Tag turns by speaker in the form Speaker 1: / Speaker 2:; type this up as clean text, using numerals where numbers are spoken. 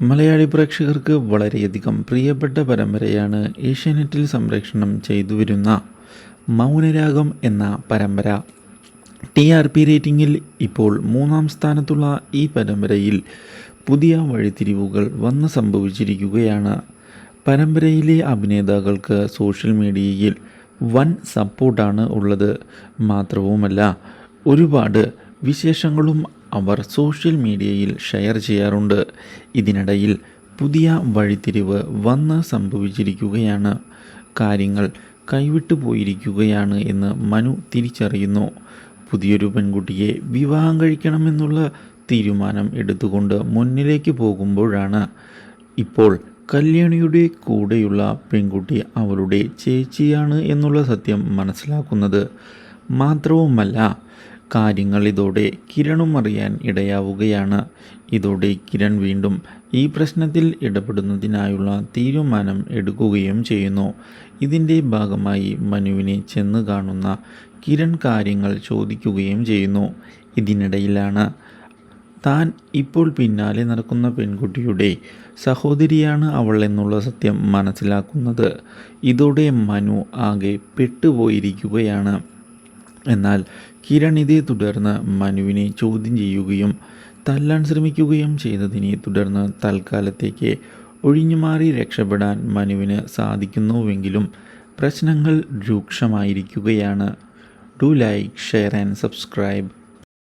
Speaker 1: മലയാളി പ്രേക്ഷകർക്ക് വളരെയധികം പ്രിയപ്പെട്ട പരമ്പരയാണ് ഏഷ്യാനെറ്റിൽ സംപ്രേഷണം ചെയ്തുവരുന്ന മൗനരാഗം എന്ന പരമ്പര. TRP റേറ്റിംഗിൽ ഇപ്പോൾ 3-ാം സ്ഥാനത്തുള്ള ഈ പരമ്പരയിൽ പുതിയ വഴിത്തിരിവുകൾ വന്ന് സംഭവിച്ചിരിക്കുകയാണ്. പരമ്പരയിലെ അഭിനേതാക്കൾക്ക് സോഷ്യൽ മീഡിയയിൽ വൻ സപ്പോർട്ടാണ് ഉള്ളത്. മാത്രവുമല്ല, ഒരുപാട് വിശേഷങ്ങളും അവർ സോഷ്യൽ മീഡിയയിൽ ഷെയർ ചെയ്യാറുണ്ട്. ഇതിനിടയിൽ പുതിയ വഴിത്തിരിവ് വന്ന് സംഭവിച്ചിരിക്കുകയാണ്. കാര്യങ്ങൾ കൈവിട്ടു പോയിരിക്കുകയാണ് എന്ന് മനു തിരിച്ചറിയുന്നു. പുതിയൊരു പെൺകുട്ടിയെ വിവാഹം കഴിക്കണമെന്നുള്ള തീരുമാനം എടുത്തുകൊണ്ട് മുന്നിലേക്ക് പോകുമ്പോഴാണ് ഇപ്പോൾ കല്യാണിയുടെ കൂടെയുള്ള പെൺകുട്ടി അവളുടെ ചേച്ചിയാണ് എന്നുള്ള സത്യം മനസ്സിലാക്കുന്നത്. മാത്രവുമല്ല, കാര്യങ്ങൾ ഇതോടെ കിരണും അറിയാൻ ഇടയാവുകയാണ്. ഇതോടെ കിരൺ വീണ്ടും ഈ പ്രശ്നത്തിൽ ഇടപെടുന്നതിനായുള്ള തീരുമാനം എടുക്കുകയും ചെയ്യുന്നു. ഇതിൻ്റെ ഭാഗമായി മനുവിനെ ചെന്ന് കാണുന്ന കിരൺ കാര്യങ്ങൾ ചോദിക്കുകയും ചെയ്യുന്നു. ഇതിനിടയിലാണ് താൻ ഇപ്പോൾ പിന്നാലെ നടക്കുന്ന പെൺകുട്ടിയുടെ സഹോദരിയാണ് അവൾ എന്നുള്ള സത്യം മനസ്സിലാക്കുന്നത്. ഇതോടെ മനു ആകെ പെട്ടുപോയിരിക്കുകയാണ്. എന്നാൽ കിരൺ ഇതേ തുടർന്ന് മനുവിനെ ചോദ്യം ചെയ്യുകയും തല്ലാൻ ശ്രമിക്കുകയും ചെയ്തതിനെ തുടർന്ന് തൽക്കാലത്തേക്ക് ഒഴിഞ്ഞുമാറി രക്ഷപ്പെടാൻ മനുവിന് സാധിക്കുന്നുവെങ്കിലും പ്രശ്നങ്ങൾ രൂക്ഷമായിരിക്കുകയാണ്. Do like, share and subscribe.